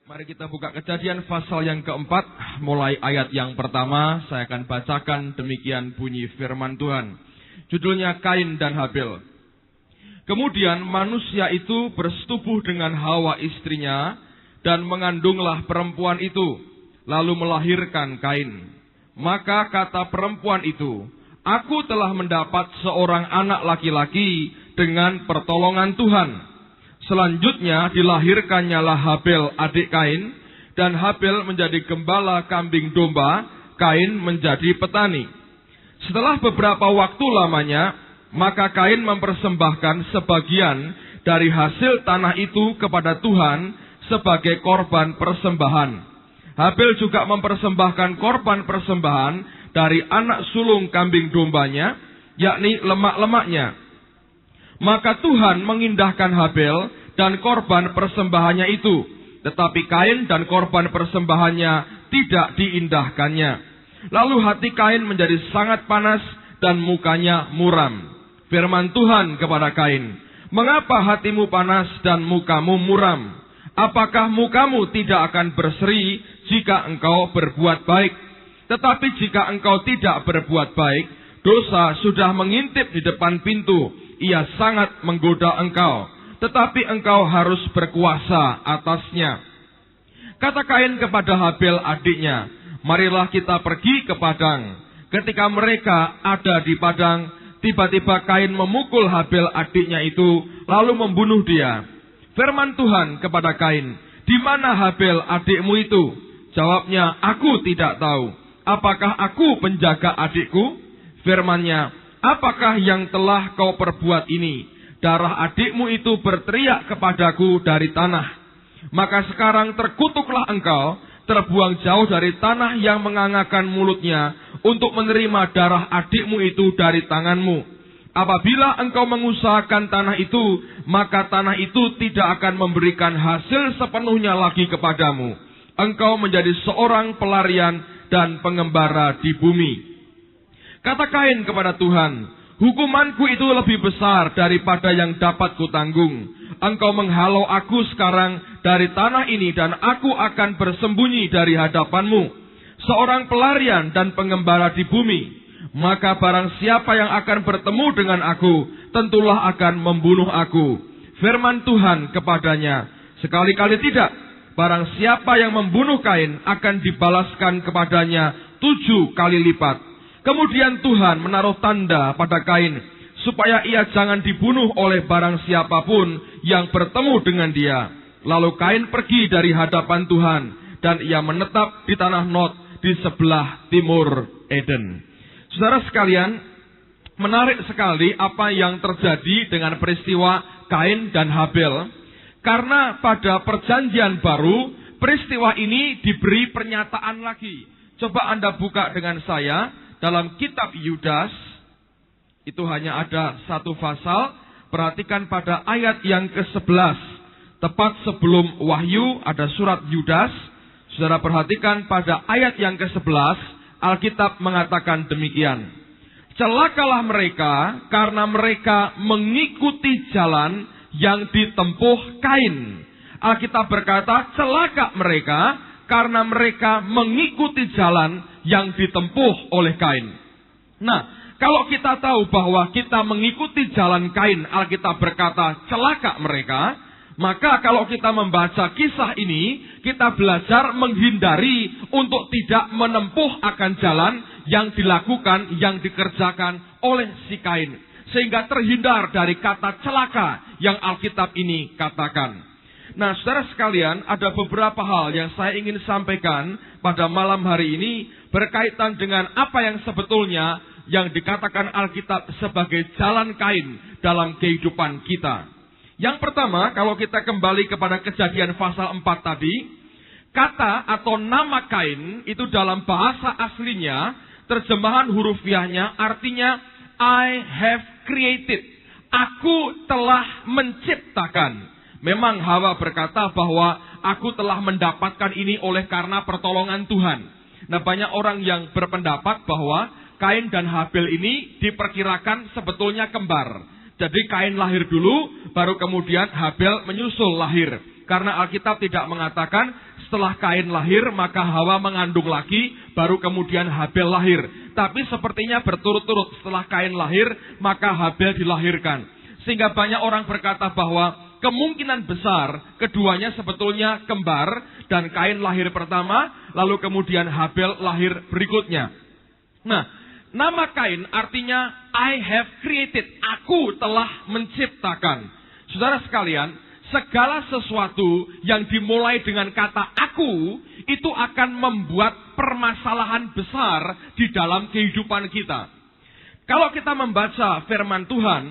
Mari kita buka Kejadian pasal yang keempat, mulai ayat yang pertama. Saya akan bacakan demikian bunyi firman Tuhan. Judulnya Kain dan Habil. Kemudian manusia itu bersetubuh dengan Hawa istrinya, dan mengandunglah perempuan itu, lalu melahirkan Kain. Maka kata perempuan itu, "Aku telah mendapat seorang anak laki-laki dengan pertolongan Tuhan." Selanjutnya dilahirkannya Habil adik Kain, dan Habil menjadi gembala kambing domba, Kain menjadi petani. Setelah beberapa waktu lamanya, maka Kain mempersembahkan sebagian dari hasil tanah itu kepada Tuhan sebagai korban persembahan. Habil juga mempersembahkan korban persembahan dari anak sulung kambing dombanya, yakni lemak-lemaknya. Maka Tuhan mengindahkan Habil dan korban persembahannya itu, tetapi Kain dan korban persembahannya tidak diindahkannya. Lalu hati Kain menjadi sangat panas dan mukanya muram. Firman Tuhan kepada Kain, "Mengapa hatimu panas dan mukamu muram? Apakah mukamu tidak akan berseri jika engkau berbuat baik? Tetapi jika engkau tidak berbuat baik, dosa sudah mengintip di depan pintu. Ia sangat menggoda engkau, tetapi engkau harus berkuasa atasnya." Kata Kain kepada Habil adiknya, "Marilah kita pergi ke padang." Ketika mereka ada di padang, tiba-tiba Kain memukul Habil adiknya itu, lalu membunuh dia. Firman Tuhan kepada Kain, "Di mana Habil adikmu itu?" Jawabnya, "Aku tidak tahu. Apakah aku penjaga adikku?" Firman-Nya, "Apakah yang telah kau perbuat ini? Darah adikmu itu berteriak kepadaku dari tanah. Maka sekarang terkutuklah engkau, terbuang jauh dari tanah yang mengangakan mulutnya, untuk menerima darah adikmu itu dari tanganmu. Apabila engkau mengusahakan tanah itu, maka tanah itu tidak akan memberikan hasil sepenuhnya lagi kepadamu. Engkau menjadi seorang pelarian dan pengembara di bumi." Kata Kain kepada Tuhan, "Hukumanku itu lebih besar daripada yang dapat kutanggung. Engkau menghalau aku sekarang dari tanah ini, dan aku akan bersembunyi dari hadapanmu, seorang pelarian dan pengembara di bumi. Maka barang siapa yang akan bertemu dengan aku, tentulah akan membunuh aku." Firman Tuhan kepadanya, "Sekali-kali tidak. Barang siapa yang membunuh Kain akan dibalaskan kepadanya 7 kali lipat." Kemudian Tuhan menaruh tanda pada Kain, supaya ia jangan dibunuh oleh barang siapapun yang bertemu dengan dia. Lalu Kain pergi dari hadapan Tuhan, dan ia menetap di tanah Nod di sebelah timur Eden. Saudara sekalian, menarik sekali apa yang terjadi dengan peristiwa Kain dan Habil. Karena pada perjanjian baru, peristiwa ini diberi pernyataan lagi. Coba Anda buka dengan saya dalam kitab Yudas. Itu hanya ada satu pasal. Perhatikan pada ayat yang ke-11. Tepat sebelum Wahyu ada surat Yudas. Saudara perhatikan pada ayat yang ke-11. Alkitab mengatakan demikian. "Celakalah mereka karena mereka mengikuti jalan yang ditempuh Kain." Alkitab berkata, celaka mereka karena mereka mengikuti jalan yang ditempuh oleh Kain. Nah, kalau kita tahu bahwa kita mengikuti jalan Kain, Alkitab berkata celaka mereka, maka kalau kita membaca kisah ini, kita belajar menghindari untuk tidak menempuh akan jalan yang dilakukan, yang dikerjakan oleh si Kain. Sehingga terhindar dari kata celaka yang Alkitab ini katakan. Nah, saudara sekalian, ada beberapa hal yang saya ingin sampaikan pada malam hari ini berkaitan dengan apa yang sebetulnya yang dikatakan Alkitab sebagai jalan Kain dalam kehidupan kita. Yang pertama, kalau kita kembali kepada Kejadian pasal 4 tadi, kata atau nama Kain itu dalam bahasa aslinya, terjemahan hurufiahnya artinya I have created. Aku telah menciptakan. Memang Hawa berkata bahwa aku telah mendapatkan ini oleh karena pertolongan Tuhan. Nah, banyak orang yang berpendapat bahwa Kain dan Habil ini diperkirakan sebetulnya kembar. Jadi Kain lahir dulu, baru kemudian Habil menyusul lahir. Karena Alkitab tidak mengatakan Setelah Kain lahir, maka Hawa mengandung lagi, baru kemudian Habel lahir. Tapi sepertinya berturut-turut, setelah Kain lahir, maka Habel dilahirkan. Sehingga banyak orang berkata bahwa kemungkinan besar keduanya sebetulnya kembar, dan Kain lahir pertama, lalu kemudian Habel lahir berikutnya. Nah, nama Kain artinya I have created, aku telah menciptakan. Saudara sekalian, segala sesuatu yang dimulai dengan kata aku, itu akan membuat permasalahan besar di dalam kehidupan kita. Kalau kita membaca firman Tuhan,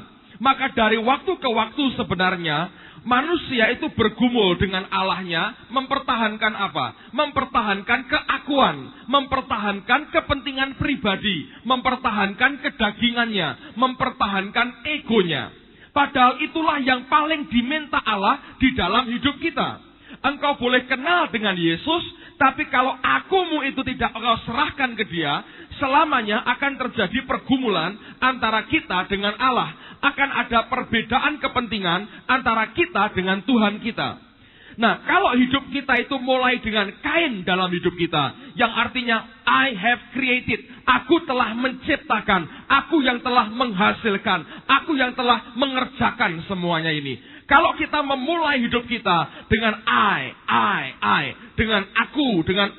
maka dari waktu ke waktu sebenarnya, manusia itu bergumul dengan Allahnya, mempertahankan apa? Mempertahankan keakuan, mempertahankan kepentingan pribadi, mempertahankan kedagingannya, mempertahankan egonya. Padahal itulah yang paling diminta Allah di dalam hidup kita. Engkau boleh kenal dengan Yesus, tapi kalau akumu itu tidak engkau serahkan ke Dia, selamanya akan terjadi pergumulan antara kita dengan Allah. Akan ada perbedaan kepentingan antara kita dengan Tuhan kita. Nah, kalau hidup kita itu mulai dengan Kain dalam hidup kita, yang artinya I have created, aku telah menciptakan, aku yang telah menghasilkan, aku yang telah mengerjakan semuanya ini. Kalau kita memulai hidup kita dengan I, dengan aku, dengan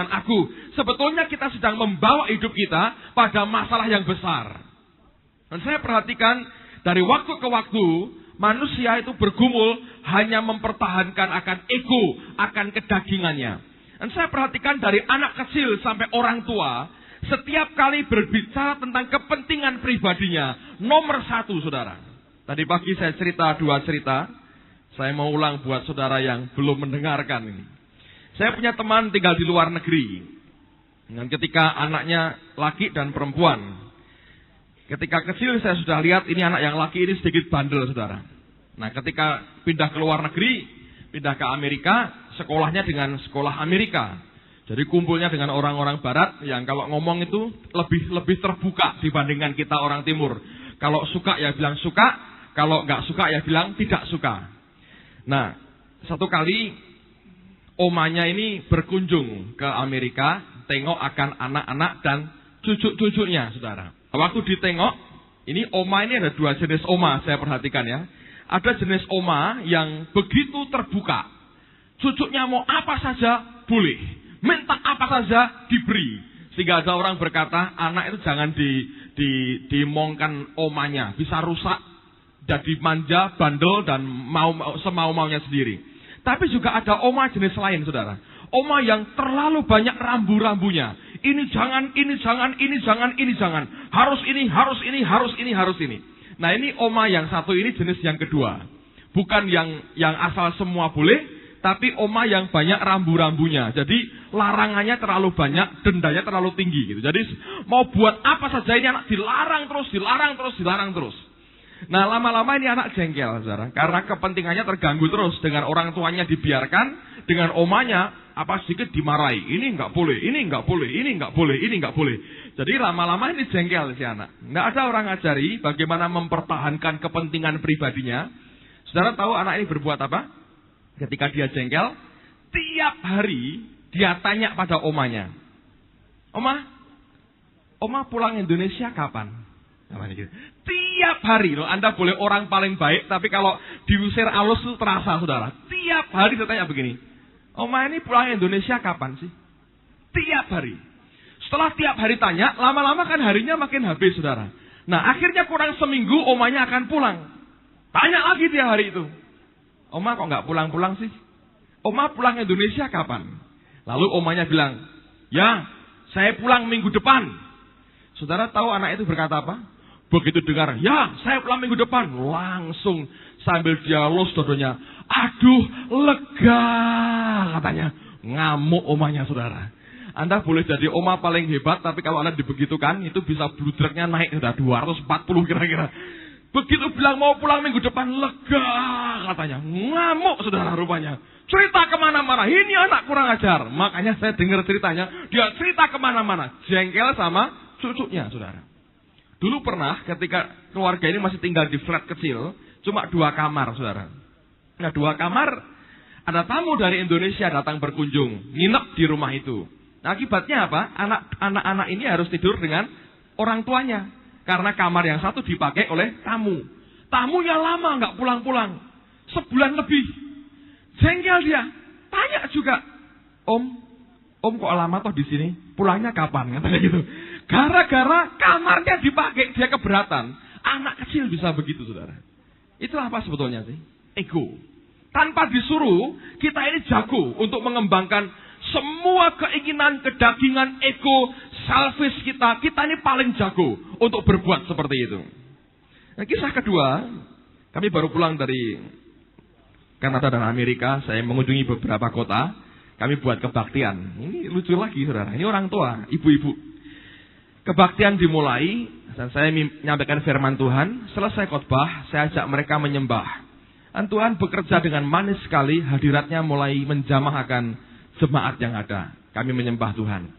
aku, sebetulnya kita sedang membawa hidup kita pada masalah yang besar. Dan saya perhatikan dari waktu ke waktu, manusia itu bergumul hanya mempertahankan akan ego, akan kedagingannya. Dan saya perhatikan dari anak kecil sampai orang tua, setiap kali berbicara tentang kepentingan pribadinya, nomor satu, saudara. Tadi pagi saya cerita 2 cerita, saya mau ulang buat saudara yang belum mendengarkan ini. Saya punya teman tinggal di luar negeri. Dan ketika anaknya laki dan perempuan, ketika kecil saya sudah lihat ini anak yang laki ini sedikit bandel, saudara. Nah, ketika pindah ke luar negeri, pindah ke Amerika, sekolahnya dengan sekolah Amerika. Jadi kumpulnya dengan orang-orang barat yang kalau ngomong itu lebih terbuka dibandingkan kita orang timur. Kalau suka ya bilang suka, kalau nggak suka ya bilang tidak suka. Nah, satu kali omanya ini berkunjung ke Amerika, tengok akan anak-anak dan cucu-cucunya, saudara. Waktu ditengok, ini oma ini ada 2 jenis oma, saya perhatikan ya. Ada jenis oma yang begitu terbuka. Cucunya mau apa saja boleh. Minta apa saja diberi. Sehingga ada orang berkata, anak itu jangan dimongkan omanya. Bisa rusak, jadi manja, bandel, dan semau-maunya sendiri. Tapi juga ada oma jenis lain, saudara. Oma yang terlalu banyak rambu-rambunya. Ini jangan, ini jangan, ini jangan, ini jangan. Harus ini, harus ini, harus ini, harus ini. Nah, ini oma yang satu ini jenis yang kedua. Bukan yang asal semua boleh, tapi oma yang banyak rambu-rambunya. Jadi larangannya terlalu banyak, dendanya terlalu tinggi gitu. Jadi mau buat apa saja ini anak dilarang terus, dilarang terus, dilarang terus. Nah, lama-lama ini anak jengkel, saudara. Karena kepentingannya terganggu terus. Dengan orang tuanya dibiarkan, dengan omanya apa sedikit dimarahi. Ini nggak boleh, ini nggak boleh, ini nggak boleh, ini nggak boleh. Jadi lama-lama ini jengkel si anak. Nggak ada orang ngajari bagaimana mempertahankan kepentingan pribadinya. Saudara tahu anak ini berbuat apa? Ketika dia jengkel, tiap hari dia tanya pada omanya, Oma pulang Indonesia kapan? Gitu. Tiap hari loh, Anda boleh orang paling baik, tapi kalau diusir alus itu terasa, saudara. Tiap hari dia tanya begini, Oma ini pulang Indonesia kapan sih? Tiap hari. Setelah tiap hari tanya, lama-lama kan harinya makin habis, saudara. Nah, akhirnya kurang seminggu omanya akan pulang. Tanya lagi tiap hari itu, Oma kok nggak pulang-pulang sih? Oma pulang Indonesia kapan? Lalu omanya bilang, ya, saya pulang minggu depan. Saudara tahu anak itu berkata apa? Begitu dengar, ya, saya pulang minggu depan, langsung sambil dia los dodonya, aduh, lega, katanya. Ngamuk omanya, saudara. Anda boleh jadi oma paling hebat, tapi kalau Anda dibegitukan, itu bisa blood drug-nya naik, sudah 240 kira-kira. Begitu bilang mau pulang minggu depan, lega, katanya. Ngamuk, saudara, rupanya. Cerita kemana-mana, ini anak kurang ajar. Makanya saya dengar ceritanya, dia cerita kemana-mana. Jengkel sama cucunya, saudara. Dulu pernah ketika keluarga ini masih tinggal di flat kecil, cuma 2 kamar, saudara. Nah, 2 kamar, Ada tamu dari Indonesia datang berkunjung, nginep di rumah itu. Nah, akibatnya apa? Anak-anak ini harus tidur dengan orang tuanya. Karena kamar yang satu dipakai oleh tamu. Tamunya lama nggak pulang-pulang. Sebulan lebih. Jengkel dia. Tanya juga, Om kok lama toh di sini? Pulangnya kapan? Katanya gitu. Gara-gara kamarnya dipakai, dia keberatan. Anak kecil bisa begitu, saudara. Itu apa sebetulnya sih? Ego. Tanpa disuruh, kita ini jago untuk mengembangkan semua keinginan, kedagingan, ego, selfish kita. Kita ini paling jago untuk berbuat seperti itu. Nah, kisah kedua, kami baru pulang dari Kanada dan Amerika. Saya mengunjungi beberapa kota. Kami buat kebaktian. Ini lucu lagi, saudara. Ini orang tua, ibu-ibu. Kebaktian dimulai, dan saya menyampaikan firman Tuhan. Selesai khotbah, saya ajak mereka menyembah. Dan Tuhan bekerja dengan manis sekali, hadiratnya mulai menjamah akan jemaat yang ada. Kami menyembah Tuhan.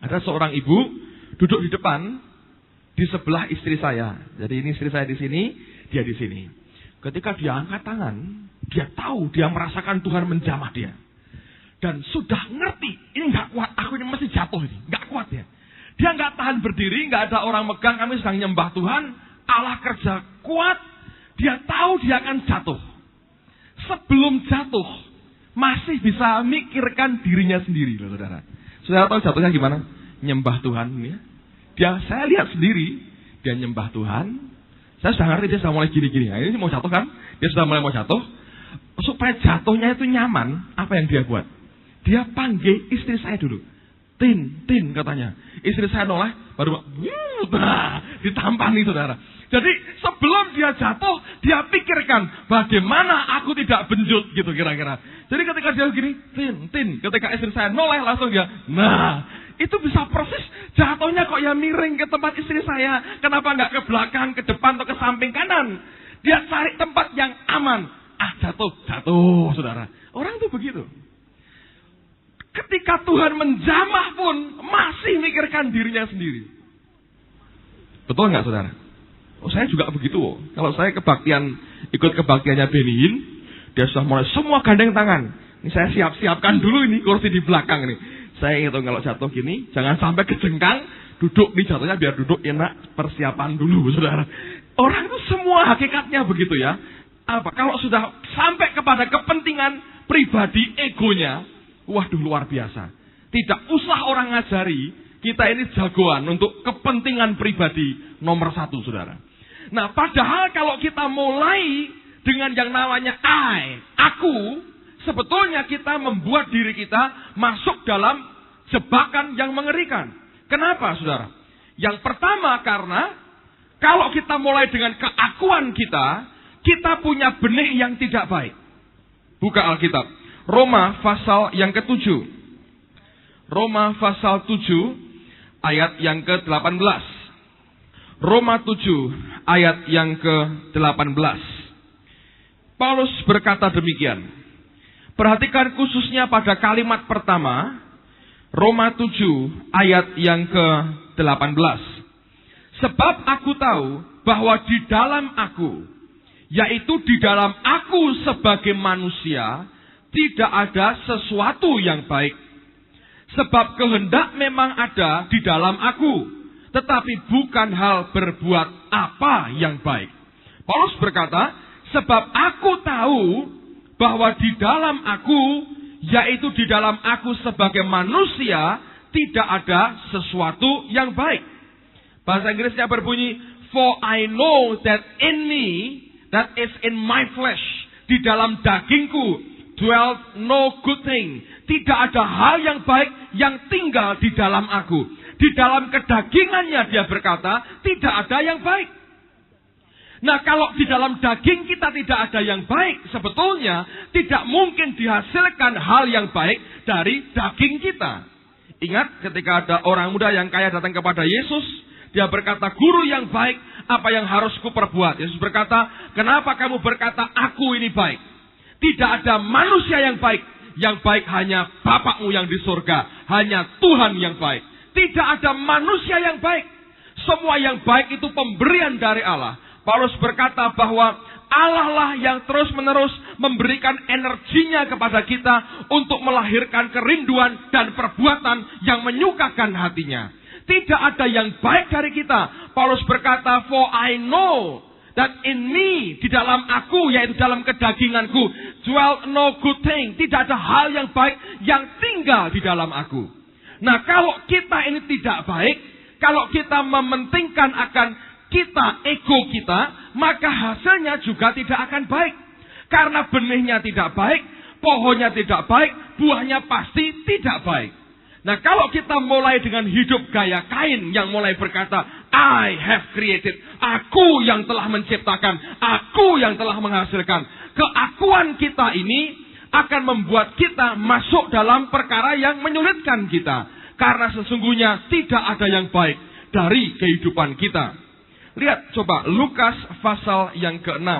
Ada seorang ibu duduk di depan, di sebelah istri saya. Jadi ini istri saya di sini, dia di sini. Ketika dia angkat tangan, dia tahu, dia merasakan Tuhan menjamah dia. Dan sudah ngerti, ini nggak kuat, aku ini mesti jatuh ini, nggak kuat ya. Dia nggak tahan berdiri, nggak ada orang megang, kami sedang nyembah Tuhan, Allah kerja kuat, dia tahu dia akan jatuh. Sebelum jatuh, masih bisa mikirkan dirinya sendiri, loh, saudara. Saudara tahu jatuhnya gimana? Nyembah Tuhan, ya. Saya lihat sendiri, dia nyembah Tuhan. Saya sudah ngerti dia sudah mulai gini-gini. Nah, ini mau jatuh kan? Dia sudah mulai mau jatuh. Supaya jatuhnya itu nyaman, apa yang dia buat? Dia panggil istri saya dulu. Tin, katanya. Istri saya noleh, baru ditampani, saudara. Jadi sebelum dia jatuh, dia pikirkan bagaimana aku tidak benjut, gitu kira-kira. Jadi ketika dia gini, tin, ketika istri saya noleh, langsung dia, itu bisa proses jatuhnya kok ya miring ke tempat istri saya. Kenapa nggak ke belakang, ke depan, atau ke samping kanan? Dia cari tempat yang aman. Jatuh, saudara. Orang itu begitu. Ketika Tuhan menjamah pun masih mikirkan dirinya sendiri. Betul nggak, saudara? Saya juga begitu. Kalau saya ikut kebaktiannya Beniin, dia sudah mulai semua gandeng tangan. Ini saya siapkan dulu ini kursi di belakang ini. Saya itu kalau jatuh gini, jangan sampai kejengkang, duduk nih jatuhnya biar duduk enak, persiapan dulu, saudara. Orang itu semua hakikatnya begitu ya. Kalau sudah sampai kepada kepentingan pribadi egonya, waduh luar biasa. Tidak usah orang ngajari, kita ini jagoan untuk kepentingan pribadi nomor satu, saudara. Nah, padahal kalau kita mulai dengan yang namanya aku, sebetulnya kita membuat diri kita masuk dalam jebakan yang mengerikan. Kenapa, saudara? Yang pertama karena kalau kita mulai dengan keakuan kita punya benih yang tidak baik. Buka Alkitab. Roma pasal yang ke-7. Roma pasal 7 ayat yang ke-18. Roma 7 ayat yang ke-18. Paulus berkata demikian. Perhatikan khususnya pada kalimat pertama. Roma 7 ayat yang ke-18. Sebab aku tahu bahwa di dalam aku, yaitu di dalam aku sebagai manusia, tidak ada sesuatu yang baik. Sebab kehendak memang ada di dalam aku, tetapi bukan hal berbuat apa yang baik. Paulus berkata, sebab aku tahu bahwa di dalam aku, yaitu di dalam aku sebagai manusia, tidak ada sesuatu yang baik. Bahasa Inggrisnya berbunyi, for I know that in me, that is in my flesh, di dalam dagingku, dwelt no good thing. Tidak ada hal yang baik yang tinggal di dalam aku. Di dalam kedagingannya dia berkata, tidak ada yang baik. Nah, kalau di dalam daging kita tidak ada yang baik, sebetulnya tidak mungkin dihasilkan hal yang baik dari daging kita. Ingat ketika ada orang muda yang kaya datang kepada Yesus, dia berkata, guru yang baik, apa yang harus kuperbuat? Yesus berkata, kenapa kamu berkata aku ini baik? Tidak ada manusia yang baik hanya Bapakmu yang di surga, hanya Tuhan yang baik. Tidak ada manusia yang baik. Semua yang baik itu pemberian dari Allah. Paulus berkata bahwa Allah lah yang terus-menerus memberikan energinya kepada kita untuk melahirkan kerinduan dan perbuatan yang menyukakan hatinya. Tidak ada yang baik dari kita. Paulus berkata, for I know that in me, di dalam aku, yaitu dalam kedaginganku, dwell no good thing. Tidak ada hal yang baik yang tinggal di dalam aku. Nah, kalau kita ini tidak baik, kalau kita mementingkan akan kita, ego kita, maka hasilnya juga tidak akan baik. Karena benihnya tidak baik, pohonnya tidak baik, buahnya pasti tidak baik. Nah, kalau kita mulai dengan hidup gaya Kain yang mulai berkata, I have created, aku yang telah menciptakan, aku yang telah menghasilkan. Keakuan kita ini akan membuat kita masuk dalam perkara yang menyulitkan kita. Karena sesungguhnya tidak ada yang baik dari kehidupan kita. Lihat coba Lukas pasal yang ke-6.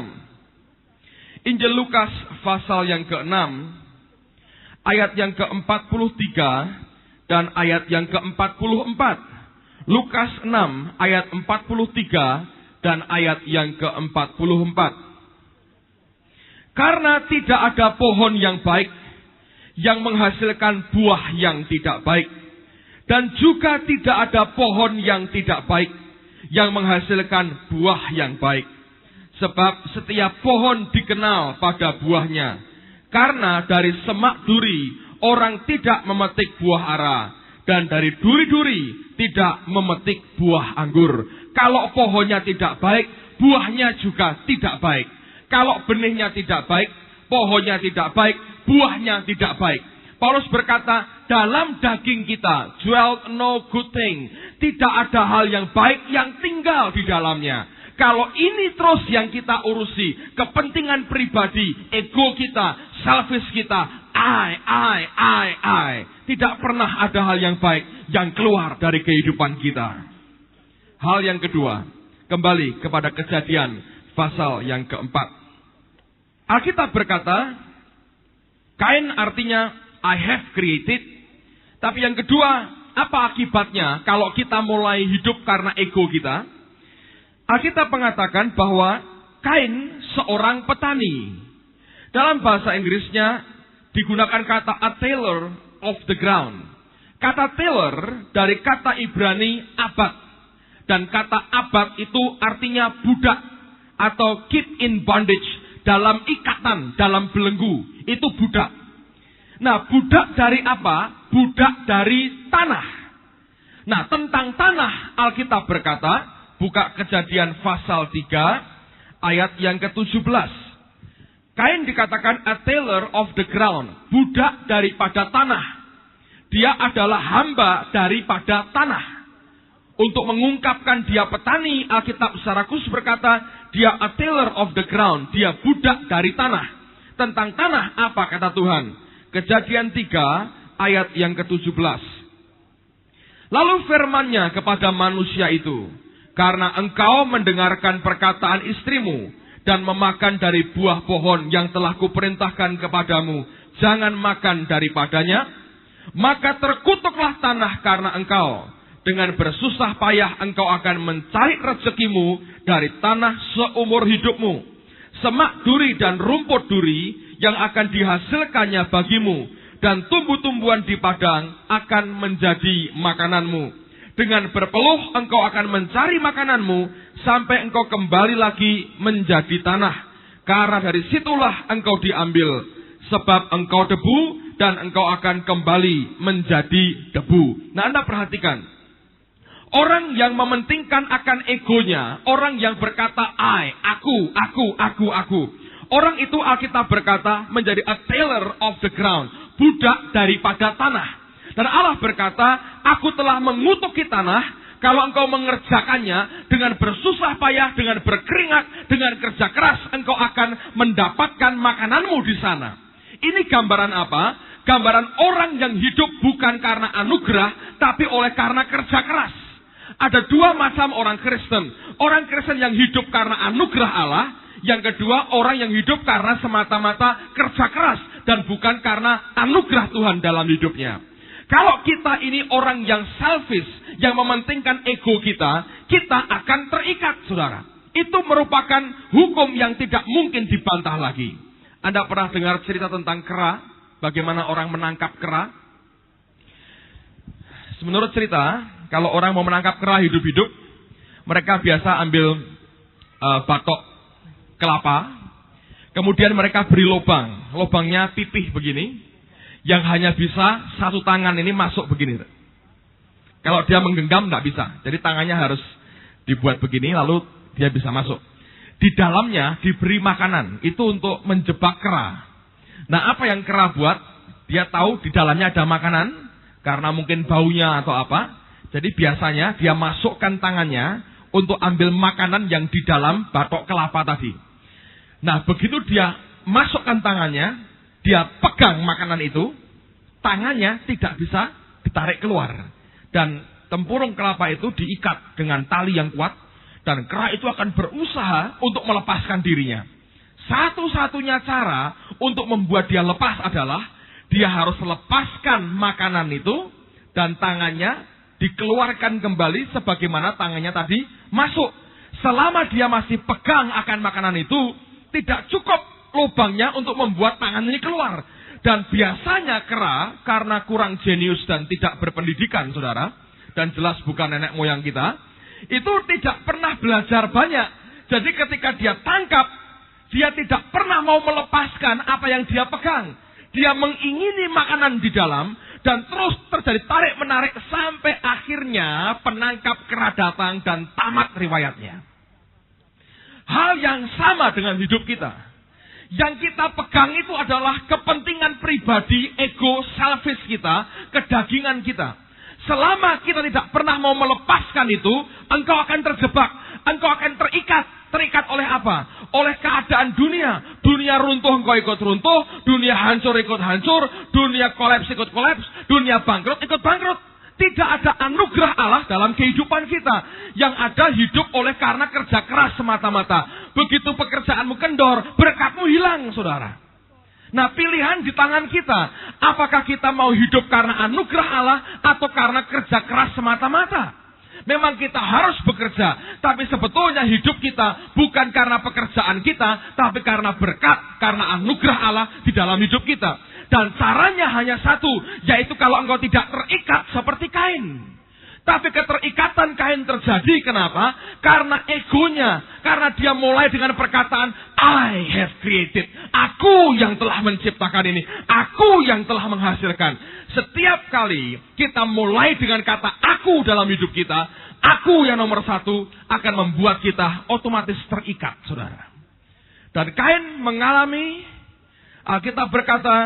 Injil Lukas pasal yang ke-6. Ayat yang ke-43 dan ayat yang ke-44. Lukas 6 ayat 43 dan ayat yang ke-44. Karena tidak ada pohon yang baik yang menghasilkan buah yang tidak baik. Dan juga tidak ada pohon yang tidak baik yang menghasilkan buah yang baik. Sebab setiap pohon dikenal pada buahnya. Karena dari semak duri orang tidak memetik buah ara. Dan dari duri-duri tidak memetik buah anggur. Kalau pohonnya tidak baik, buahnya juga tidak baik. Kalau benihnya tidak baik, pohonnya tidak baik, buahnya tidak baik. Paulus berkata, dalam daging kita, dwell no good thing. Tidak ada hal yang baik yang tinggal di dalamnya. Kalau ini terus yang kita urusi, kepentingan pribadi, ego kita, selfish kita, I. Tidak pernah ada hal yang baik yang keluar dari kehidupan kita. Hal yang kedua, kembali kepada Kejadian pasal yang keempat. Alkitab berkata, Kain artinya I have created. Tapi yang kedua, apa akibatnya kalau kita mulai hidup karena ego kita? Alkitab mengatakan bahwa Kain seorang petani. Dalam bahasa Inggrisnya digunakan kata a tiller of the ground. Kata tiller dari kata Ibrani abad. Dan kata abad itu artinya budak atau keep in bondage. Dalam ikatan, dalam belenggu. Itu budak. Nah, budak dari apa? Budak dari tanah. Nah, tentang tanah Alkitab berkata, buka Kejadian pasal 3 ayat yang ke-17. Kain dikatakan a tiller of the ground, budak daripada tanah. Dia adalah hamba daripada tanah. Untuk mengungkapkan dia petani, Alkitab secara khusus berkata, dia a tiller of the ground, dia budak dari tanah. Tentang tanah apa kata Tuhan? Kejadian 3 ayat yang ke-17. Lalu firman-Nya kepada manusia itu, karena engkau mendengarkan perkataan istrimu dan memakan dari buah pohon yang telah kuperintahkan kepadamu, jangan makan daripadanya, maka terkutuklah tanah karena engkau. Dengan bersusah payah engkau akan mencari rezekimu dari tanah seumur hidupmu. Semak duri dan rumput duri yang akan dihasilkannya bagimu, dan tumbuh-tumbuhan di padang akan menjadi makananmu. Dengan berpeluh engkau akan mencari makananmu, sampai engkau kembali lagi menjadi tanah. Karena dari situlah engkau diambil, sebab engkau debu, dan engkau akan kembali menjadi debu. Nah, Anda perhatikan. Orang yang mementingkan akan egonya, orang yang berkata I, aku. Orang itu Alkitab berkata menjadi a tiller of the ground, budak daripada tanah. Dan Allah berkata, aku telah mengutuki tanah, kalau engkau mengerjakannya dengan bersusah payah, dengan berkeringat, dengan kerja keras, engkau akan mendapatkan makananmu di sana. Ini gambaran apa? Gambaran orang yang hidup bukan karena anugerah, tapi oleh karena kerja keras. Ada dua macam orang Kristen. Orang Kristen yang hidup karena anugerah Allah. Yang kedua, orang yang hidup karena semata-mata kerja keras. Dan bukan karena anugerah Tuhan dalam hidupnya. Kalau kita ini orang yang selfish, yang mementingkan ego kita, kita akan terikat, saudara. itu merupakan hukum yang tidak mungkin dibantah lagi. Anda pernah dengar cerita tentang kera? Bagaimana orang menangkap kera? Menurut cerita, kalau orang mau menangkap kera hidup-hidup, mereka biasa ambil batok kelapa, kemudian mereka beri lubang. Lubangnya pipih begini, yang hanya bisa satu tangan ini masuk begini. Kalau dia menggenggam tidak bisa, jadi tangannya harus dibuat begini, lalu dia bisa masuk. Di dalamnya diberi makanan, itu untuk menjebak kera. Nah, apa yang kera buat? Dia tahu di dalamnya ada makanan, karena mungkin baunya atau apa. Jadi biasanya dia masukkan tangannya untuk ambil makanan yang di dalam batok kelapa tadi. Nah, begitu dia masukkan tangannya, dia pegang makanan itu, tangannya tidak bisa ditarik keluar. Dan tempurung kelapa itu diikat dengan tali yang kuat, dan kera itu akan berusaha untuk melepaskan dirinya. Satu-satunya cara untuk membuat dia lepas adalah dia harus lepaskan makanan itu dan tangannya dikeluarkan kembali sebagaimana tangannya tadi masuk. Selama dia masih pegang akan makanan itu, tidak cukup lubangnya untuk membuat tangan ini keluar. Dan biasanya kera, karena kurang jenius dan tidak berpendidikan, saudara, dan jelas bukan nenek moyang kita, itu tidak pernah belajar banyak. Jadi ketika dia tangkap, dia tidak pernah mau melepaskan apa yang dia pegang. Dia mengingini makanan di dalam, dan terus terjadi tarik-menarik sampai akhirnya penangkap kera datang dan tamat riwayatnya. Hal yang sama dengan hidup kita. Yang kita pegang itu adalah kepentingan pribadi, ego, selfish kita, kedagingan kita. Selama kita tidak pernah mau melepaskan itu, engkau akan terjebak, engkau akan terikat. Terikat oleh apa? Oleh keadaan dunia. Dunia runtuh, engkau ikut runtuh. Dunia hancur, ikut hancur. Dunia kolaps, ikut kolaps. Dunia bangkrut, ikut bangkrut. Tidak ada anugerah Allah dalam kehidupan kita. Yang ada hidup oleh karena kerja keras semata-mata. Begitu pekerjaanmu kendor, berkatmu hilang, saudara. Nah, pilihan di tangan kita. Apakah kita mau hidup karena anugerah Allah atau karena kerja keras semata-mata? Memang kita harus bekerja, tapi sebetulnya hidup kita bukan karena pekerjaan kita, tapi karena berkat, karena anugerah Allah di dalam hidup kita. Dan caranya hanya satu, yaitu kalau engkau tidak terikat seperti Kain. Tapi keterikatan Kain terjadi, kenapa? Karena egonya, karena dia mulai dengan perkataan, I have created. Aku yang telah menciptakan ini, aku yang telah menghasilkan. Setiap kali kita mulai dengan kata aku dalam hidup kita, aku yang nomor satu akan membuat kita otomatis terikat, saudara. Dan Kain mengalami, Alkitab berkata,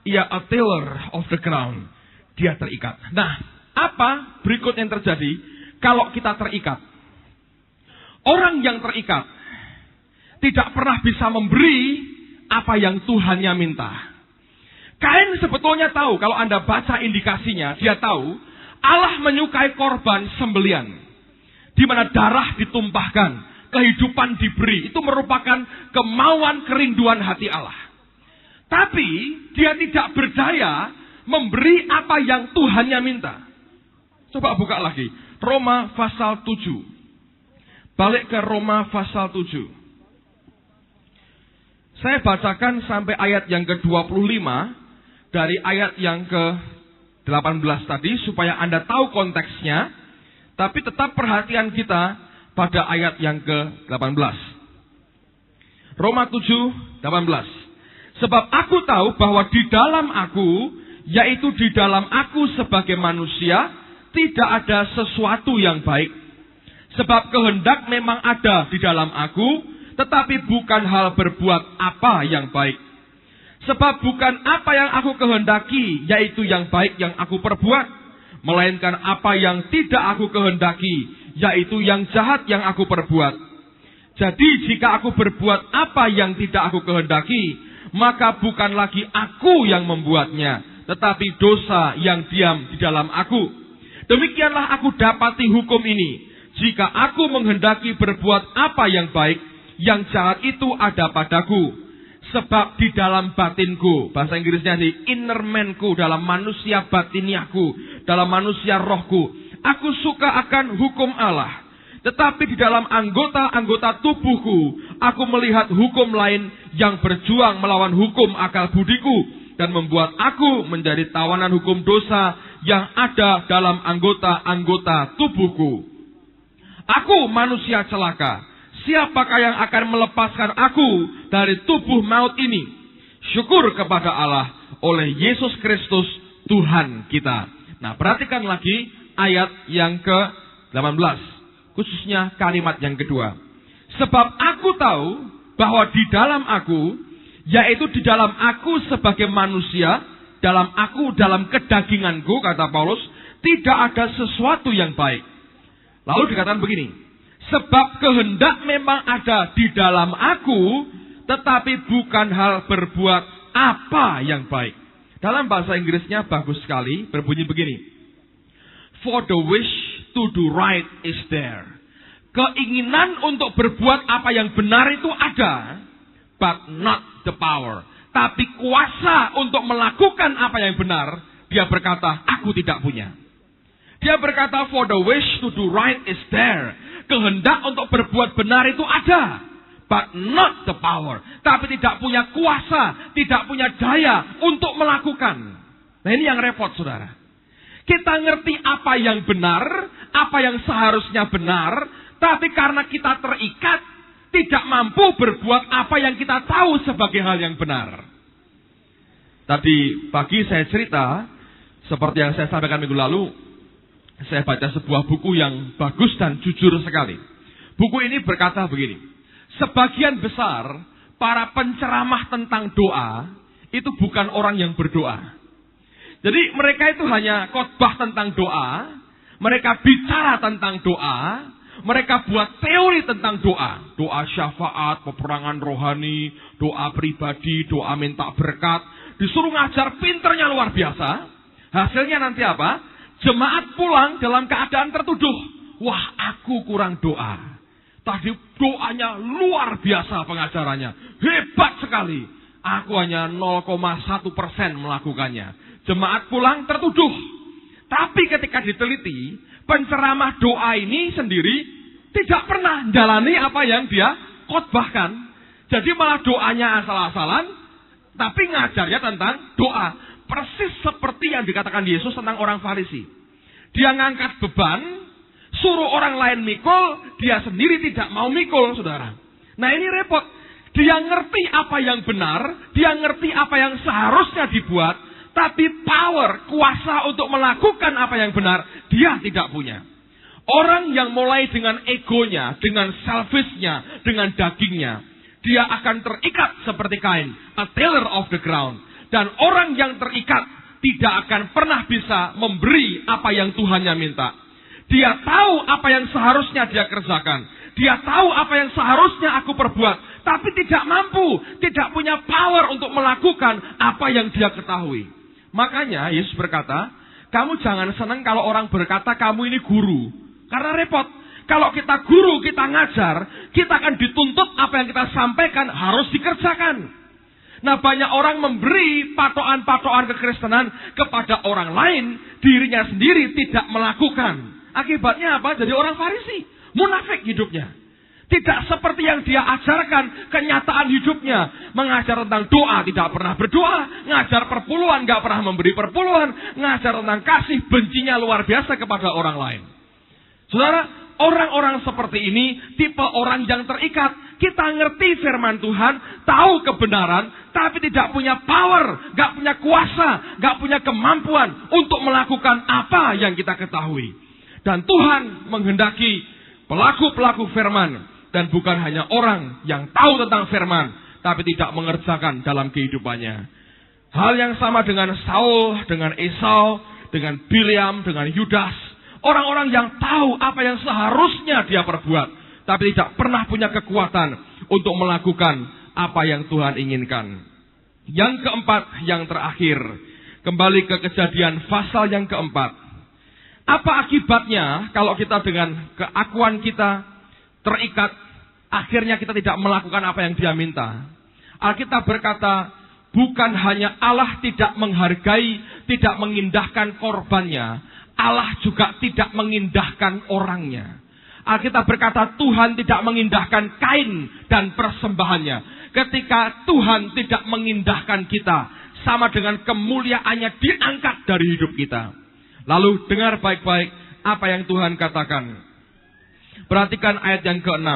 ia a tiller of the ground. Dia terikat. Nah, apa berikut yang terjadi kalau kita terikat? Orang yang terikat tidak pernah bisa memberi apa yang Tuhannya minta. Kain sebetulnya tahu, kalau Anda baca indikasinya, dia tahu Allah menyukai korban sembelian, di mana darah ditumpahkan, kehidupan diberi. Itu merupakan kemauan kerinduan hati Allah. Tapi dia tidak berdaya memberi apa yang Tuhannya minta. Coba buka lagi. Roma pasal 7. Balik ke Roma pasal 7. Saya bacakan sampai ayat yang ke-25 dari ayat yang ke-18 tadi supaya Anda tahu konteksnya, tapi tetap perhatian kita pada ayat yang ke-18. Roma 7:18. Sebab aku tahu bahwa di dalam aku, yaitu di dalam aku sebagai manusia, tidak ada sesuatu yang baik. Sebab kehendak memang ada di dalam aku, tetapi bukan hal berbuat apa yang baik. Sebab bukan apa yang aku kehendaki, yaitu yang baik yang aku perbuat, melainkan apa yang tidak aku kehendaki, yaitu yang jahat yang aku perbuat. Jadi jika aku berbuat apa yang tidak aku kehendaki, maka bukan lagi aku yang membuatnya, tetapi dosa yang diam di dalam aku. Demikianlah aku dapati hukum ini. Jika aku menghendaki berbuat apa yang baik, yang jahat itu ada padaku. Sebab di dalam batinku, bahasa Inggrisnya di inner manku, dalam manusia batiniaku, dalam manusia rohku, aku suka akan hukum Allah. Tetapi di dalam anggota-anggota tubuhku, aku melihat hukum lain yang berjuang melawan hukum akal budiku dan membuat aku menjadi tawanan hukum dosa yang ada dalam anggota-anggota tubuhku. Aku manusia celaka. Siapakah yang akan melepaskan aku dari tubuh maut ini? Syukur kepada Allah oleh Yesus Kristus Tuhan kita. Nah, perhatikan lagi ayat yang ke-18. Khususnya kalimat yang kedua. Sebab aku tahu bahwa di dalam aku, yaitu di dalam aku sebagai manusia, dalam kedaginganku, kata Paulus, tidak ada sesuatu yang baik. Lalu dikatakan begini, sebab kehendak memang ada di dalam aku, tetapi bukan hal berbuat apa yang baik. Dalam bahasa Inggrisnya bagus sekali, berbunyi begini. For the wish to do right is there. Keinginan untuk berbuat apa yang benar itu ada, but not the power. Tapi kuasa untuk melakukan apa yang benar, dia berkata, aku tidak punya. Dia berkata, for the wish to do right is there. Kehendak untuk berbuat benar itu ada, but not the power. Tapi tidak punya kuasa, tidak punya daya untuk melakukan. Nah, ini yang repot, saudara. Kita ngerti apa yang benar, apa yang seharusnya benar, tapi karena kita terikat, tidak mampu berbuat apa yang kita tahu sebagai hal yang benar. Tadi pagi saya cerita, seperti yang saya sampaikan minggu lalu, saya baca sebuah buku yang bagus dan jujur sekali. Buku ini berkata begini, sebagian besar para penceramah tentang doa, itu bukan orang yang berdoa. Jadi mereka itu hanya khotbah tentang doa, mereka bicara tentang doa, mereka buat teori tentang doa. Doa syafaat, peperangan rohani, doa pribadi, doa minta berkat. Disuruh ngajar pinternya luar biasa. Hasilnya nanti apa? Jemaat pulang dalam keadaan tertuduh. Wah, aku kurang doa. Tadi doanya luar biasa pengajarannya. Hebat sekali. Aku hanya 0,1% melakukannya. Jemaat pulang tertuduh. Tapi ketika diteliti, penceramah doa ini sendiri tidak pernah jalani apa yang dia khotbahkan. Jadi malah doanya asal-asalan, tapi ngajarnya tentang doa. Persis seperti yang dikatakan Yesus tentang orang Farisi. Dia ngangkat beban, suruh orang lain mikul, dia sendiri tidak mau mikul, saudara. Nah, ini repot. Dia ngerti apa yang benar, dia ngerti apa yang seharusnya dibuat, tapi power, kuasa untuk melakukan apa yang benar, dia tidak punya. Orang yang mulai dengan egonya, dengan selfishnya, dengan dagingnya, dia akan terikat seperti Kain, a tiller of the ground. Dan orang yang terikat tidak akan pernah bisa memberi apa yang Tuhannya minta. Dia tahu apa yang seharusnya dia kerjakan. Dia tahu apa yang seharusnya aku perbuat. Tapi tidak mampu, tidak punya power untuk melakukan apa yang dia ketahui. Makanya Yesus berkata, kamu jangan senang kalau orang berkata kamu ini guru. Karena repot. Kalau kita guru, kita ngajar, kita akan dituntut apa yang kita sampaikan harus dikerjakan. Nah, banyak orang memberi patokan-patokan kekristenan kepada orang lain, dirinya sendiri tidak melakukan. Akibatnya apa? Jadi orang Farisi, munafik hidupnya. Tidak seperti yang dia ajarkan kenyataan hidupnya. Mengajar tentang doa, tidak pernah berdoa. Ngajar perpuluhan, gak pernah memberi perpuluhan. Ngajar tentang kasih, bencinya luar biasa kepada orang lain. Saudara, orang-orang seperti ini tipe orang yang terikat. Kita ngerti firman Tuhan, tahu kebenaran, tapi tidak punya power, gak punya kuasa, gak punya kemampuan untuk melakukan apa yang kita ketahui. Dan Tuhan menghendaki pelaku-pelaku firman, dan bukan hanya orang yang tahu tentang firman, tapi tidak mengerjakan dalam kehidupannya. Hal yang sama dengan Saul, dengan Esau, dengan Bileam, dengan Yudas. Orang-orang yang tahu apa yang seharusnya dia perbuat, tapi tidak pernah punya kekuatan untuk melakukan apa yang Tuhan inginkan. Yang keempat, yang terakhir. Kembali ke Kejadian pasal yang keempat. Apa akibatnya kalau kita dengan keakuan kita terikat, akhirnya kita tidak melakukan apa yang dia minta? Alkitab berkata, bukan hanya Allah tidak menghargai, tidak mengindahkan korbannya, Allah juga tidak mengindahkan orangnya. Alkitab berkata Tuhan tidak mengindahkan kain dan persembahannya. Ketika Tuhan tidak mengindahkan kita, sama dengan kemuliaannya diangkat dari hidup kita. Lalu dengar baik-baik apa yang Tuhan katakan. Perhatikan ayat yang ke-6.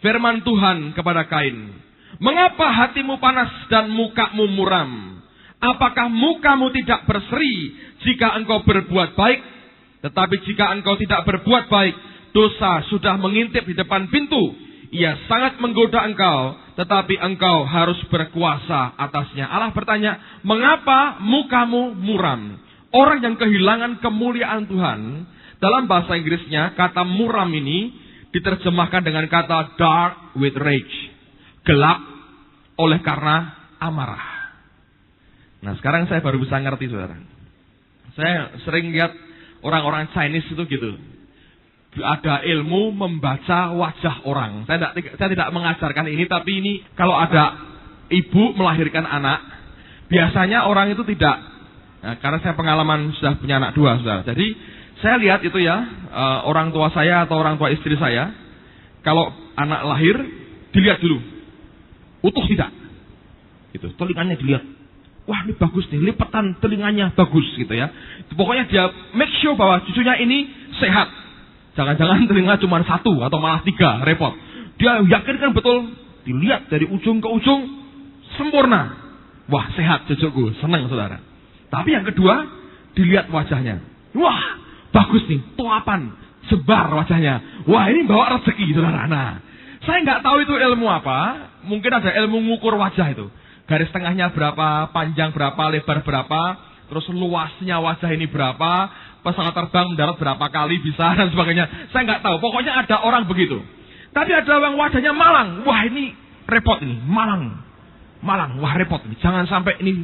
Firman Tuhan kepada Kain. Mengapa hatimu panas dan mukamu muram? Apakah mukamu tidak berseri jika engkau berbuat baik? Tetapi jika engkau tidak berbuat baik, dosa sudah mengintip di depan pintu. Ia sangat menggoda engkau, tetapi engkau harus berkuasa atasnya. Allah bertanya, mengapa mukamu muram? Orang yang kehilangan kemuliaan Tuhan, dalam bahasa Inggrisnya, kata muram ini diterjemahkan dengan kata dark with rage. Gelap oleh karena amarah. Nah, sekarang saya baru bisa ngerti, saudara. Saya sering lihat orang-orang Chinese itu gitu. Ada ilmu membaca wajah orang. Saya tidak mengajarkan ini, tapi ini kalau ada ibu melahirkan anak, biasanya orang itu tidak. Nah, karena saya pengalaman sudah punya anak 2, saudara. Jadi saya lihat itu ya, orang tua saya atau orang tua istri saya, kalau anak lahir dilihat dulu, utuh tidak, gitu. Telinganya dilihat, wah ini bagus nih, lipatan telinganya bagus, gitu ya. Pokoknya dia make sure bahwa cucunya ini sehat. Jangan-jangan telinga cuma 1 atau malah 3, repot. Dia yakinkan betul, dilihat dari ujung ke ujung, sempurna. Wah sehat cucuku, senang saudara. Tapi yang kedua, dilihat wajahnya. Wah bagus nih, tuapan, sebar wajahnya. Wah ini bawa rezeki saudara. Nah, saya nggak tahu itu ilmu apa. Mungkin ada ilmu mengukur wajah itu. Garis tengahnya berapa, panjang berapa, lebar berapa, terus luasnya wajah ini berapa, pesawat terbang mendarat berapa kali bisa dan sebagainya. Saya nggak tahu. Pokoknya ada orang begitu. Tapi ada yang wajahnya malang. Wah ini repot ini, malang, wah repot ini. Jangan sampai ini,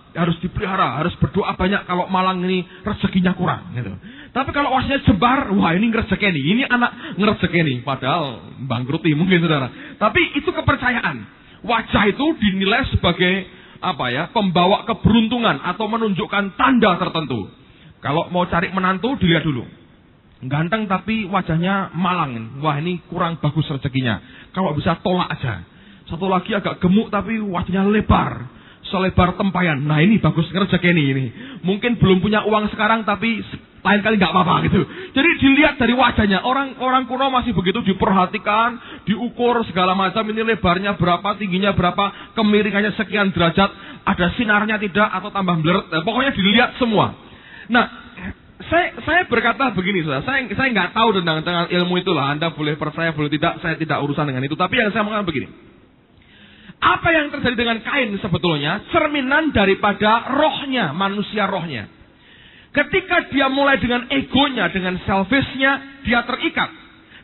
harus dipelihara, harus berdoa banyak kalau malang ini rezekinya kurang. Gitu. Tapi kalau wajahnya sebar, wah ini ngerezekeni, ini anak ngerezekeni. Padahal bangkruti mungkin saudara. Tapi itu kepercayaan. Wajah itu dinilai sebagai pembawa keberuntungan atau menunjukkan tanda tertentu. Kalau mau cari menantu dilihat dulu. Ganteng tapi wajahnya malang. Wah ini kurang bagus rezekinya. Kalau bisa tolak aja. Satu lagi agak gemuk tapi wajahnya lebar. Selebar tempayan. Nah ini bagus rezekini ini. Mungkin belum punya uang sekarang tapi lain kali nggak apa-apa gitu. Jadi dilihat dari wajahnya. Orang kuno masih begitu diperhatikan, diukur segala macam. Ini lebarnya berapa, tingginya berapa, kemiringannya sekian derajat, ada sinarnya tidak atau tambah blur. Pokoknya dilihat semua. Nah, saya berkata begini, saudara. Saya nggak tahu tentang ilmu itulah. Anda boleh percaya, boleh tidak. Saya tidak urusan dengan itu. Tapi yang saya mengatakan begini. Apa yang terjadi dengan Kain sebetulnya cerminan daripada rohnya, manusia rohnya. Ketika dia mulai dengan egonya, dengan selfishnya, dia terikat.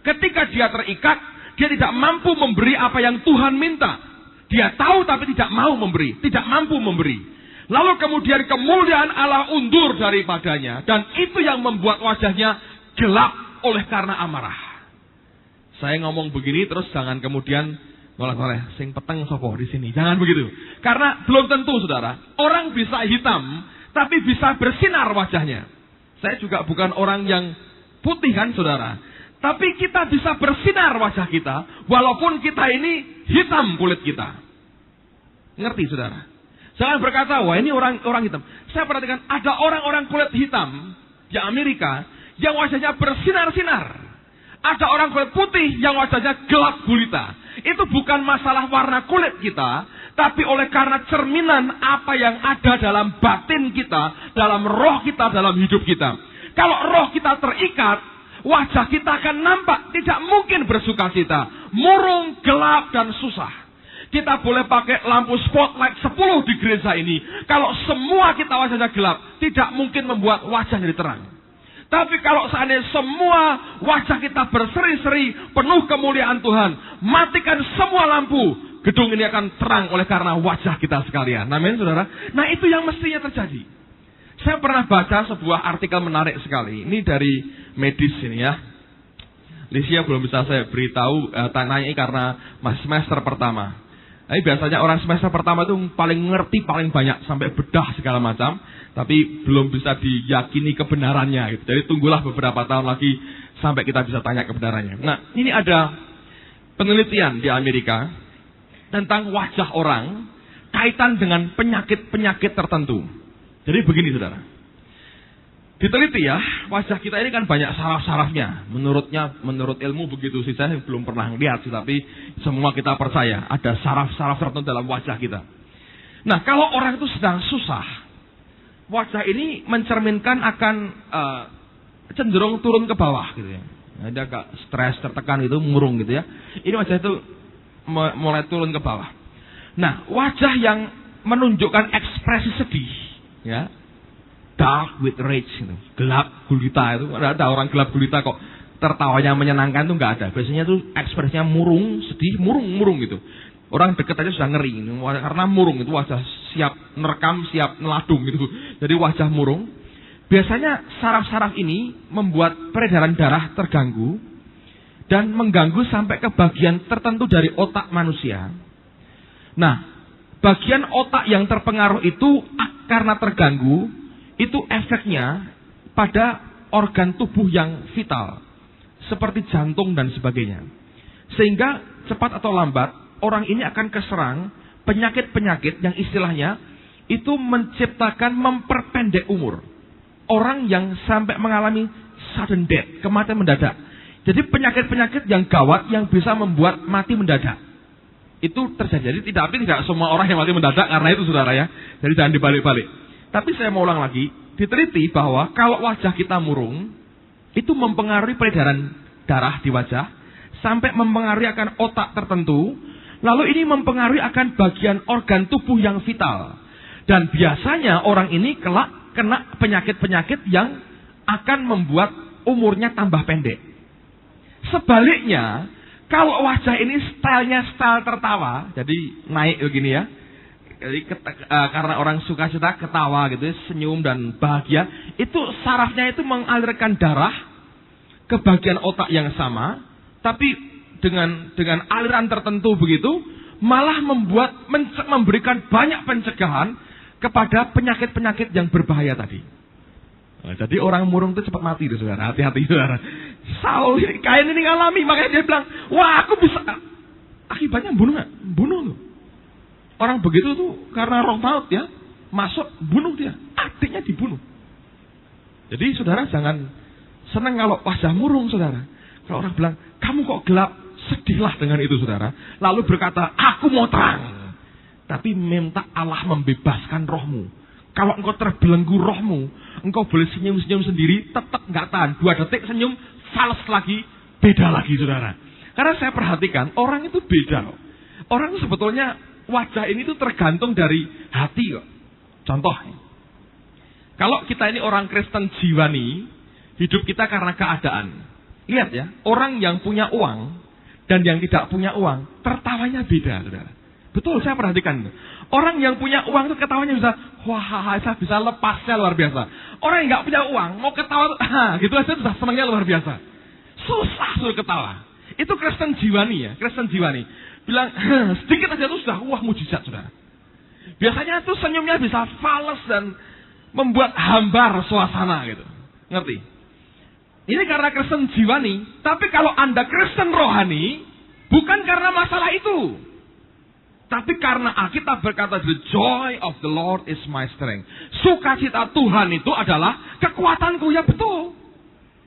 Ketika dia terikat, dia tidak mampu memberi apa yang Tuhan minta. Dia tahu tapi tidak mau memberi, tidak mampu memberi. Lalu kemudian kemuliaan Allah undur daripadanya. Dan itu yang membuat wajahnya gelap oleh karena amarah. Saya ngomong begini terus jangan kemudian noleh-noleh, sing peteng sopo di sini. Jangan begitu. Karena belum tentu saudara. Orang bisa hitam, tapi bisa bersinar wajahnya. Saya juga bukan orang yang putih kan saudara. Tapi kita bisa bersinar wajah kita, walaupun kita ini hitam kulit kita. Ngerti saudara? Jangan berkata, wah ini orang hitam. Saya perhatikan, ada orang-orang kulit hitam di Amerika, yang wajahnya bersinar-sinar. Ada orang kulit putih yang wajahnya gelap gulita. Itu bukan masalah warna kulit kita, tapi oleh karena cerminan apa yang ada dalam batin kita, dalam roh kita, dalam hidup kita. Kalau roh kita terikat, wajah kita akan nampak tidak mungkin bersukacita, murung, gelap, dan susah. Kita boleh pakai lampu spotlight 10 di gereja ini. Kalau semua kita wajahnya gelap, tidak mungkin membuat wajah jadi terang. Tapi kalau seandainya semua wajah kita berseri-seri, penuh kemuliaan Tuhan, matikan semua lampu, gedung ini akan terang oleh karena wajah kita sekalian. Amin, saudara. Nah itu yang mestinya terjadi. Saya pernah baca sebuah artikel menarik sekali. Ini dari medis ini ya. Lisia belum bisa saya beritahu, tanyai karena masih semester pertama. Tapi biasanya orang semester pertama itu paling ngerti, paling banyak, sampai bedah segala macam, tapi belum bisa diyakini kebenarannya. Gitu. Jadi tunggulah beberapa tahun lagi sampai kita bisa tanya kebenarannya. Nah, ini ada penelitian di Amerika tentang wajah orang kaitan dengan penyakit-penyakit tertentu. Jadi begini saudara, diteliti ya, wajah kita ini kan banyak saraf-sarafnya. Menurut ilmu begitu sih, saya belum pernah lihat sih, tapi semua kita percaya ada saraf-saraf tertentu dalam wajah kita. Nah, kalau orang itu sedang susah, wajah ini mencerminkan akan cenderung turun ke bawah gitu ya. Ada agak stres, tertekan gitu, murung gitu ya. Ini wajah itu mulai turun ke bawah. Nah, wajah yang menunjukkan ekspresi sedih, ya, dark with rage, gitu. Gelap gulita itu. Ada orang gelap gulita kok tertawanya menyenangkan tuh nggak ada. Biasanya tuh ekspresinya murung, sedih, murung gitu. Orang deket aja sudah ngeri karena murung itu, wajah siap nerekam, siap neladung gitu. Jadi wajah murung. Biasanya saraf-saraf ini membuat peredaran darah terganggu dan mengganggu sampai ke bagian tertentu dari otak manusia. Nah, bagian otak yang terpengaruh itu karena terganggu, itu efeknya pada organ tubuh yang vital, seperti jantung dan sebagainya. Sehingga cepat atau lambat, orang ini akan keserang penyakit-penyakit yang istilahnya itu menciptakan memperpendek umur. Orang yang sampai mengalami sudden death, kematian mendadak. Jadi penyakit-penyakit yang gawat yang bisa membuat mati mendadak. Itu terjadi. Jadi tidak semua orang yang mati mendadak karena itu saudara ya. Jadi jangan dibalik-balik. Tapi saya mau ulang lagi, diteliti bahwa kalau wajah kita murung, itu mempengaruhi peredaran darah di wajah, sampai mempengaruhi akan otak tertentu, lalu ini mempengaruhi akan bagian organ tubuh yang vital. Dan biasanya orang ini kelak kena penyakit-penyakit yang akan membuat umurnya tambah pendek. Sebaliknya, kalau wajah ini stylenya style tertawa, jadi naik begini ya. Jadi karena orang sukacita, ketawa gitu, senyum dan bahagia, itu sarafnya itu mengalirkan darah ke bagian otak yang sama, tapi dengan aliran tertentu begitu, malah memberikan banyak pencegahan kepada penyakit-penyakit yang berbahaya tadi. Nah, jadi orang murung itu cepat mati itu saudara, hati-hati saudara. Saul kain ini ngalami, makanya dia bilang, wah aku bisa. Akibatnya bunuh nggak? Bunuh tuh. Orang begitu tuh karena roh maut ya, masuk bunuh dia, adiknya dibunuh. Jadi saudara jangan senang kalau wajah murung saudara. Kalau orang bilang, kamu kok gelap, sedihlah dengan itu saudara. Lalu berkata, aku mau terang. Tapi minta Allah membebaskan rohmu. Kalau engkau terbelenggu rohmu, engkau boleh senyum-senyum sendiri, tetap nggak tahan. 2 detik senyum, fals lagi, beda lagi saudara. Karena saya perhatikan, orang itu beda. Orang itu sebetulnya, wajah ini tuh tergantung dari hati kok. Contoh, kalau kita ini orang Kristen jiwani, hidup kita karena keadaan. Lihat ya, orang yang punya uang dan yang tidak punya uang, tertawanya beda saudara. Betul, saya perhatikan. Orang yang punya uang itu ketawanya bisa, wah, saya bisa lepasnya luar biasa. Orang yang nggak punya uang, mau ketawa, gitu aja sudah senangnya luar biasa. Susah suruh ketawa. Itu Kristen jiwani ya, Kristen jiwani. Bilang, sedikit aja itu sudah, wah mujizat saudara. Biasanya itu senyumnya bisa fals dan membuat hambar suasana gitu. Ngerti? Ini karena Kristen jiwani. Tapi kalau Anda Kristen rohani, bukan karena masalah itu. Tapi karena Alkitab berkata, the joy of the Lord is my strength. Sukacita Tuhan itu adalah kekuatanku, ya betul.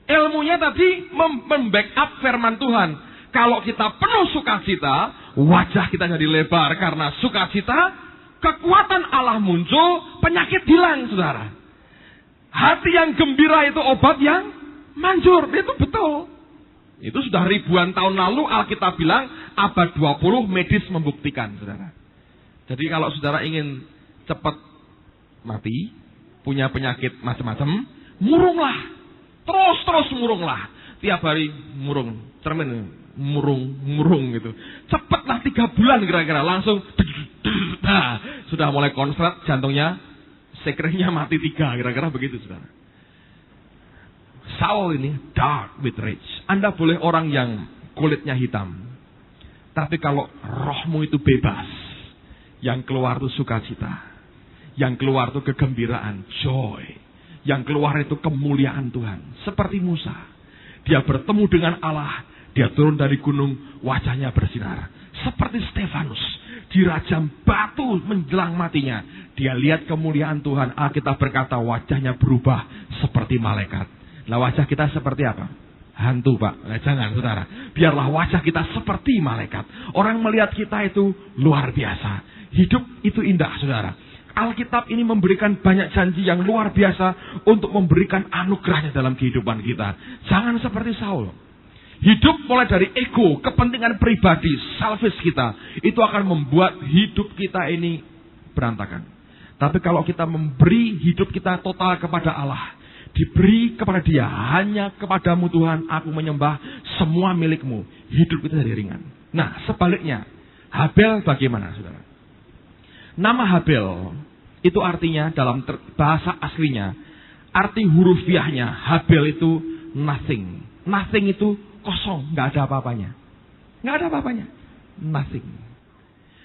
Ilmunya tadi membackup firman Tuhan. Kalau kita penuh sukacita, wajah kita jadi lebar karena sukacita, kekuatan Allah muncul, penyakit hilang, saudara. Hati yang gembira itu obat yang manjur, itu betul. Itu sudah ribuan tahun lalu Alkitab bilang, abad 20 medis membuktikan, saudara. Jadi kalau saudara ingin cepat mati, punya penyakit macam-macam, murunglah. Terus murunglah. Tiap hari murung, cermin murung gitu. Cepatlah 3 bulan kira-kira, langsung nah, sudah mulai konslet jantungnya, sekretnya mati 3, kira-kira begitu, saudara. Saul ini dark with rage. Anda boleh orang yang kulitnya hitam, tapi kalau rohmu itu bebas, Yang keluar itu sukacita. Yang keluar itu kegembiraan, joy. Yang keluar itu kemuliaan Tuhan. Seperti Musa. Dia bertemu dengan Allah. Dia turun dari gunung, wajahnya bersinar. Seperti Stefanus. Dirajam batu menjelang matinya. Dia lihat kemuliaan Tuhan. Alkitab berkata wajahnya berubah seperti malaikat. Nah, wajah kita seperti apa? Hantu, Pak. Nah, jangan, saudara. Biarlah wajah kita seperti malaikat. Orang melihat kita itu luar biasa. Hidup itu indah, saudara. Alkitab ini memberikan banyak janji yang luar biasa untuk memberikan anugerahnya dalam kehidupan kita. Jangan seperti Saul. Hidup mulai dari ego, kepentingan pribadi, selfish kita. Itu akan membuat hidup kita ini berantakan. Tapi kalau kita memberi hidup kita total kepada Allah. Diberi kepada dia, hanya kepadamu Tuhan aku menyembah, semua milikmu. Hidup kita jadi ringan. Nah, sebaliknya, Habel bagaimana, saudara? Nama Habel itu artinya dalam bahasa aslinya, arti hurufiahnya, Habel itu nothing. Nothing itu kosong, nggak ada apa-apanya. Nggak ada apa-apanya. Nothing.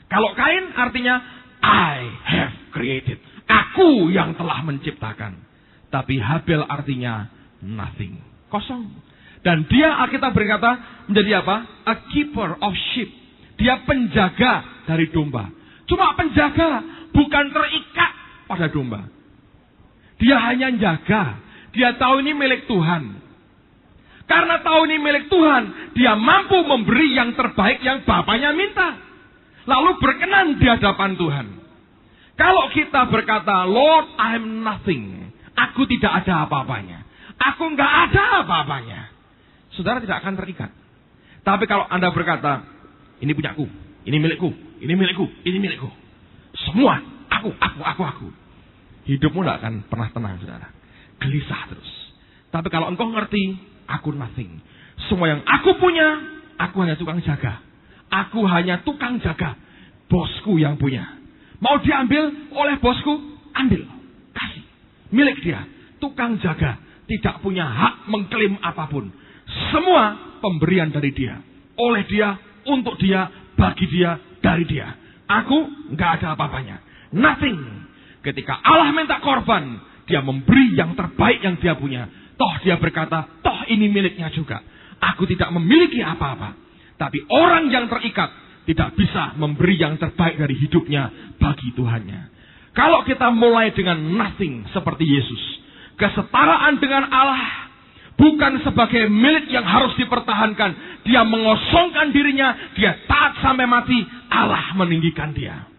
Kalau Kain artinya I have created. Aku yang telah menciptakan. Tapi Habel artinya nothing. Kosong. Dan dia, Alkitab berkata, menjadi apa? A keeper of sheep. Dia penjaga dari domba. Cuma penjaga, bukan terikat pada domba. Dia hanya jaga. Dia tahu ini milik Tuhan. Karena tahu ini milik Tuhan, dia mampu memberi yang terbaik yang Bapaknya minta. Lalu berkenan di hadapan Tuhan. Kalau kita berkata, Lord, I am nothing. Aku tidak ada apa-apanya. Aku nggak ada apa-apanya. Saudara tidak akan terikat. Tapi kalau Anda berkata, ini punyaku, ini milikku, ini milikku, ini milikku. Semua, aku. Hidupmu tidak akan pernah tenang, saudara. Gelisah terus. Tapi kalau engkau ngerti, aku nothing. Semua yang aku punya, aku hanya tukang jaga. Aku hanya tukang jaga. Bosku yang punya. Mau diambil oleh bosku, ambil. Kasih. Milik dia. Tukang jaga. Tidak punya hak mengklaim apapun. Semua pemberian dari dia. Oleh dia, untuk dia, bagi dia, dari dia. Aku nggak ada apa-apanya. Nothing. Ketika Allah minta korban, dia memberi yang terbaik yang dia punya. Toh dia berkata, toh ini miliknya juga. Aku tidak memiliki apa-apa. Tapi orang yang terikat tidak bisa memberi yang terbaik dari hidupnya bagi Tuhannya. Kalau kita mulai dengan nothing seperti Yesus. Kesetaraan dengan Allah. Bukan sebagai milik yang harus dipertahankan. Dia mengosongkan dirinya. Dia taat sampai mati. Allah meninggikan dia.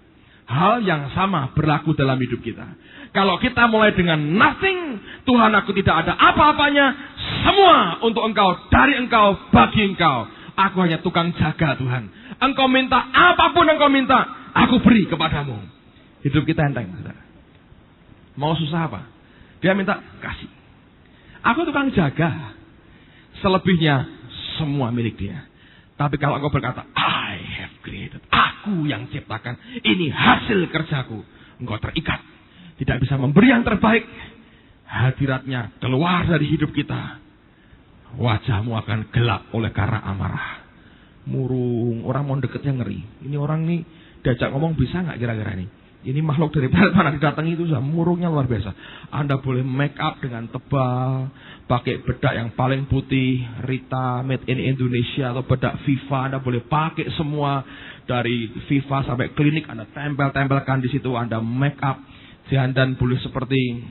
Hal yang sama berlaku dalam hidup kita. Kalau kita mulai dengan nothing. Tuhan, aku tidak ada apa-apanya. Semua untuk engkau, dari engkau, bagi engkau. Aku hanya tukang jaga, Tuhan. Engkau minta apapun engkau minta, aku beri kepadamu. Hidup kita enteng, saudara. Mau susah apa? Dia minta, kasih. Aku tukang jaga. Selebihnya semua milik dia. Tapi kalau engkau berkata, I have created. Aku yang ciptakan. Ini hasil kerjaku. Engkau terikat. Tidak bisa memberi yang terbaik. Hadiratnya keluar dari hidup kita. Wajahmu akan gelap oleh karena amarah. Murung. Orang mau deketnya ngeri. Ini orang nih diajak ngomong bisa nggak kira-kira ini? Ini makhluk dari planet mana didatangi itu sudah murungnya luar biasa. Anda boleh make up dengan tebal, pakai bedak yang paling putih, Rita made in Indonesia atau bedak Viva, Anda boleh pakai semua dari Viva sampai klinik, Anda tempelkan di situ, Anda make up, dan boleh seperti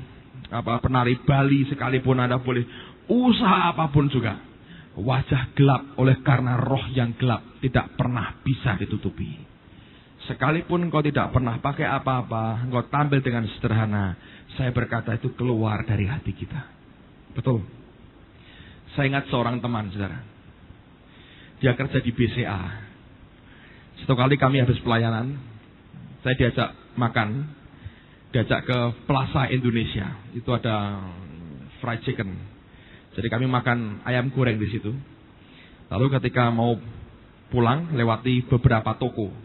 penari Bali sekalipun, Anda boleh usaha apapun juga. Wajah gelap oleh karena roh yang gelap tidak pernah bisa ditutupi. Sekalipun engkau tidak pernah pakai apa-apa, engkau tampil dengan sederhana, saya berkata itu keluar dari hati kita. Betul. Saya ingat seorang teman, saudara. Dia kerja di BCA. Satu kali kami habis pelayanan, saya diajak makan, diajak ke Plaza Indonesia. Itu ada fried chicken. Jadi kami makan ayam goreng di situ. Lalu ketika mau pulang, lewati beberapa toko.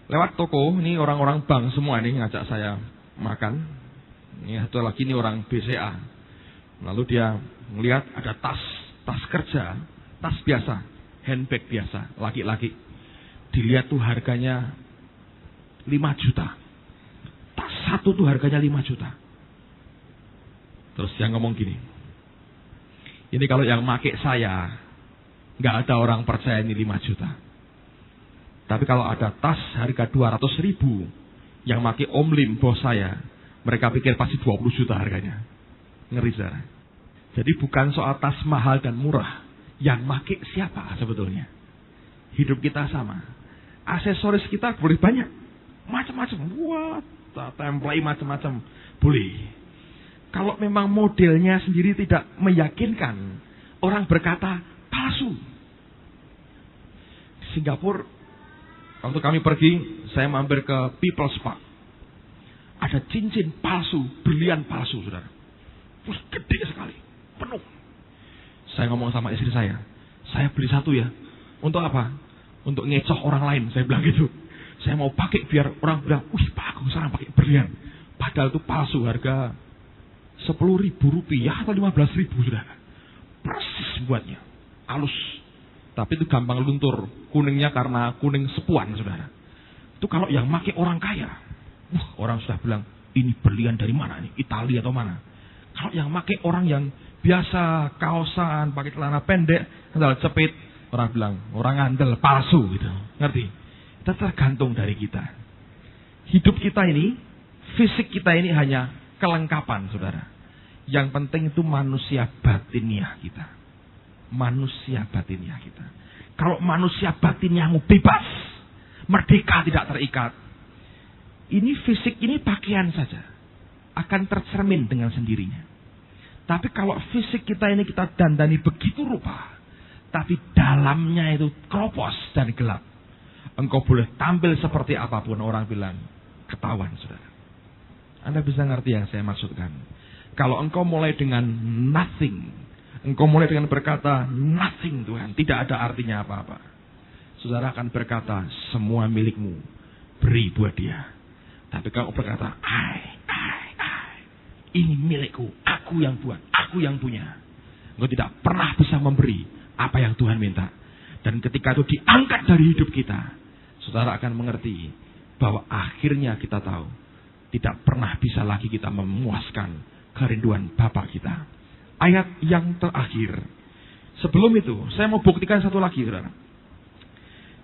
Lewat toko, ini orang-orang bank semua ini ngajak saya makan. Ini satu lagi ini orang BCA. Lalu dia melihat ada tas kerja, tas biasa, handbag biasa, laki-laki. Dilihat tuh harganya 5 juta. Tas satu tuh harganya 5 juta. Terus yang ngomong gini, ini kalau yang make saya, nggak ada orang percaya ini 5 juta. Tapi kalau ada tas harga 200.000, yang make Om Lim, bos saya, mereka pikir pasti 20 juta harganya. Ngeri, saudara. Jadi bukan soal tas mahal dan murah. Yang make siapa sebetulnya? Hidup kita sama. Aksesoris kita boleh banyak. Macam-macam. Wah, template macam-macam. Boleh. Kalau memang modelnya sendiri tidak meyakinkan, orang berkata palsu. Singapura, waktu kami pergi, saya mampir ke People's Park. Ada cincin palsu, berlian palsu, saudara. Wah, gede sekali, penuh. Saya ngomong sama istri saya beli satu ya. Untuk apa? Untuk ngecoh orang lain, saya bilang gitu. Saya mau pakai biar orang bilang, wih bagus, sekarang pakai berlian. Padahal itu palsu, harga 10.000 rupiah atau 15.000, saudara. Persis buatnya, halus. Tapi itu gampang luntur. Kuningnya karena kuning sepuan, saudara. Itu kalau yang make orang kaya, orang sudah bilang, ini berlian dari mana nih? Italia atau mana? Kalau yang make orang yang biasa, kaosan, pakai celana pendek, sandal cepit, orang bilang, orang andel, palsu gitu. Ngerti? Itu tergantung dari kita. Hidup kita ini, fisik kita ini hanya kelengkapan, saudara. Yang penting itu manusia batiniah kita. Manusia batiniah kita. Kalau manusia batiniahmu bebas, merdeka, tidak terikat, ini fisik ini pakaian saja akan tercermin dengan sendirinya. Tapi kalau fisik kita ini kita dandani begitu rupa, tapi dalamnya itu kropos dan gelap, engkau boleh tampil seperti apapun, orang bilang ketahuan, saudara. Anda bisa ngerti yang saya maksudkan? Kalau engkau mulai dengan nothing, engkau mulai dengan berkata nothing, Tuhan, tidak ada artinya apa-apa, saudara akan berkata semua milikmu, beri buat dia. Tapi kalau berkata ini milikku, aku yang buat, aku yang punya, engkau tidak pernah bisa memberi apa yang Tuhan minta. Dan ketika itu diangkat dari hidup kita, saudara akan mengerti bahwa akhirnya kita tahu tidak pernah bisa lagi kita memuaskan kerinduan Bapa kita. Ayat yang terakhir. Sebelum itu, saya mau buktikan satu lagi, saudara.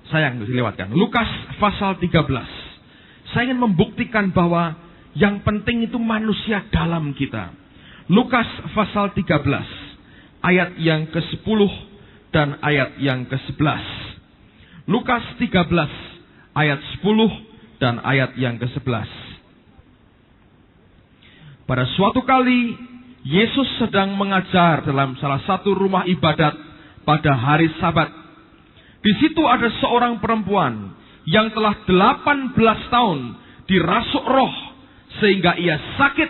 Sayang dilewatkan. Lukas pasal 13. Saya ingin membuktikan bahwa yang penting itu manusia dalam kita. Lukas pasal 13. Ayat yang ke-10 dan ayat yang ke-11. Lukas 13. Ayat 10 dan ayat yang ke-11. Pada suatu kali, Yesus sedang mengajar dalam salah satu rumah ibadat pada hari Sabat. Di situ ada seorang perempuan yang telah 18 tahun dirasuk roh, sehingga ia sakit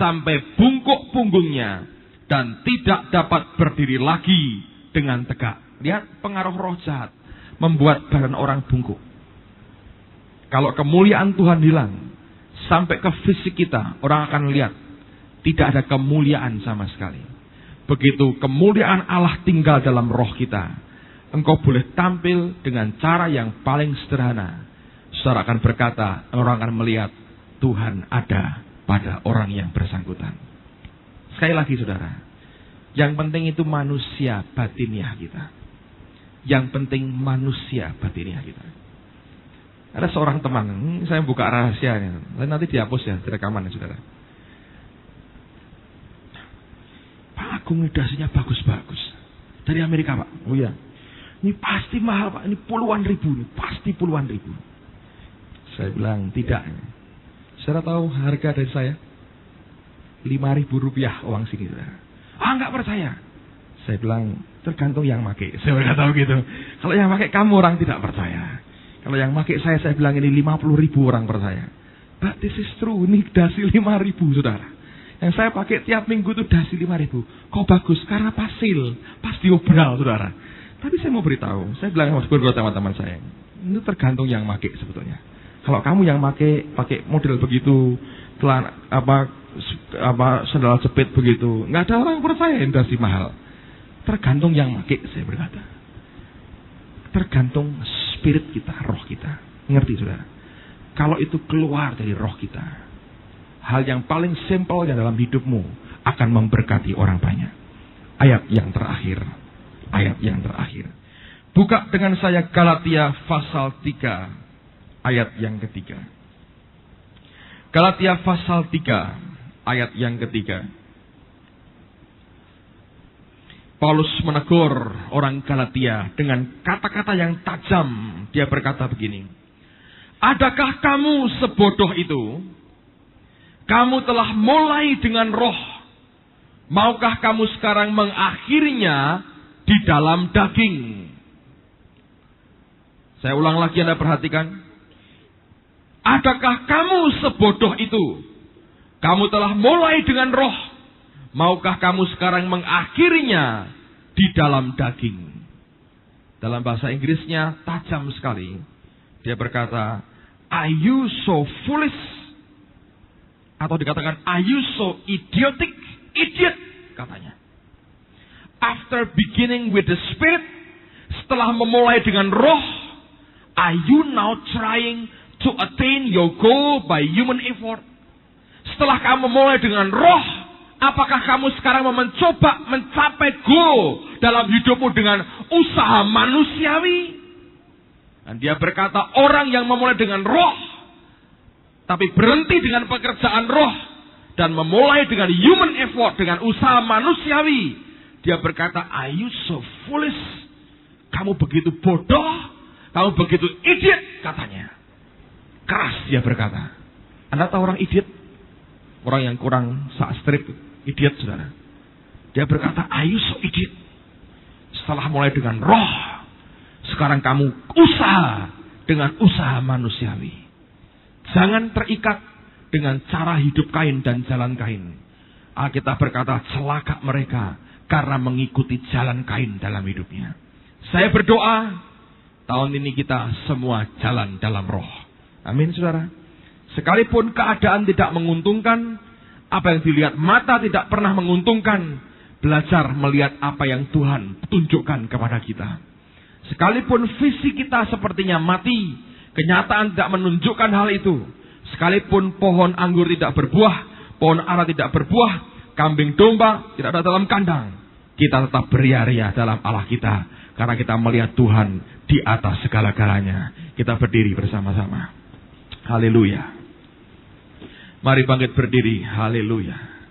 sampai bungkuk punggungnya dan tidak dapat berdiri lagi dengan tegak. Lihat, pengaruh roh jahat membuat badan orang bungkuk. Kalau kemuliaan Tuhan hilang, sampai ke fisik kita, orang akan lihat tidak ada kemuliaan sama sekali. Begitu kemuliaan Allah tinggal dalam roh kita, engkau boleh tampil dengan cara yang paling sederhana. Saudara akan berkata, orang akan melihat Tuhan ada pada orang yang bersangkutan. Sekali lagi, saudara, yang penting itu manusia batiniah kita. Yang penting manusia batiniah kita. Ada seorang teman, saya buka rahasianya, nanti dihapus ya, direkaman ya, saudara. Pak Agung, dasinya bagus-bagus. Dari Amerika, Pak. Oh iya. Ini pasti mahal, Pak. Ini puluhan ribu, ini pasti puluhan ribu. Saya bilang, tidak. Saudara tahu harga dari saya? 5.000 rupiah uang sini, saudara. Enggak percaya. Saya bilang, tergantung yang pakai. Saya nggak tahu gitu. Kalau yang pakai kamu, orang tidak percaya. Kalau yang pakai saya bilang ini 50.000 orang percaya. But this is true, ini dasi 5.000, saudara. Yang saya pakai tiap minggu itu dasi 5.000. Kok bagus? Karena pasil, pasti obral, saudara. Tapi saya mau beritahu, saya bilang sama teman-teman saya, itu tergantung yang pakai sebetulnya. Kalau kamu yang pakai model begitu, sandal jepit begitu, nggak ada orang percaya ini dasi mahal. Tergantung yang pakai, saya berkata. Tergantung spirit kita, roh kita. Ngerti, saudara? kalau itu keluar dari roh kita, hal yang paling simpel yang dalam hidupmu akan memberkati orang banyak. Ayat yang terakhir. Ayat yang terakhir. Buka dengan saya Galatia pasal 3 ayat yang ketiga. Galatia pasal 3 ayat yang ketiga. Paulus menegur orang Galatia dengan kata-kata yang tajam. Dia berkata begini, adakah kamu sebodoh itu? Kamu telah mulai dengan roh. Maukah kamu sekarang mengakhirinya di dalam daging? Saya ulang lagi, Anda perhatikan. Adakah kamu sebodoh itu? Kamu telah mulai dengan roh. Maukah kamu sekarang mengakhirinya di dalam daging? Dalam bahasa Inggrisnya tajam sekali. Dia berkata, are you so foolish? Atau dikatakan, are you so idiotic? Idiot, katanya. After beginning with the spirit, setelah memulai dengan roh, are you now trying to attain your goal by human effort? Setelah kamu memulai dengan roh, apakah kamu sekarang mau mencoba mencapai goal dalam hidupmu dengan usaha manusiawi? Dan dia berkata, orang yang memulai dengan roh, tapi berhenti dengan pekerjaan roh, dan memulai dengan human effort, dengan usaha manusiawi, dia berkata, are you so foolish? Kamu begitu bodoh, kamu begitu idiot, katanya. Keras dia berkata. Anda tahu orang idiot? Orang yang kurang strip, idiot, saudara. Dia berkata, are you so idiot? Setelah mulai dengan roh, sekarang kamu usaha dengan usaha manusiawi. Jangan terikat dengan cara hidup Kain dan jalan Kain. Alkitab berkata, celaka mereka karena mengikuti jalan Kain dalam hidupnya. Saya berdoa, tahun ini kita semua jalan dalam roh. Amin, saudara. Sekalipun keadaan tidak menguntungkan, apa yang dilihat mata tidak pernah menguntungkan, belajar melihat apa yang Tuhan tunjukkan kepada kita. Sekalipun visi kita sepertinya mati, kenyataan tidak menunjukkan hal itu. Sekalipun pohon anggur tidak berbuah, pohon ara tidak berbuah, kambing domba tidak ada dalam kandang, kita tetap beria-ria dalam Allah kita. Karena kita melihat Tuhan di atas segala-galanya. Kita berdiri bersama-sama. Haleluya. Mari bangkit berdiri. Haleluya.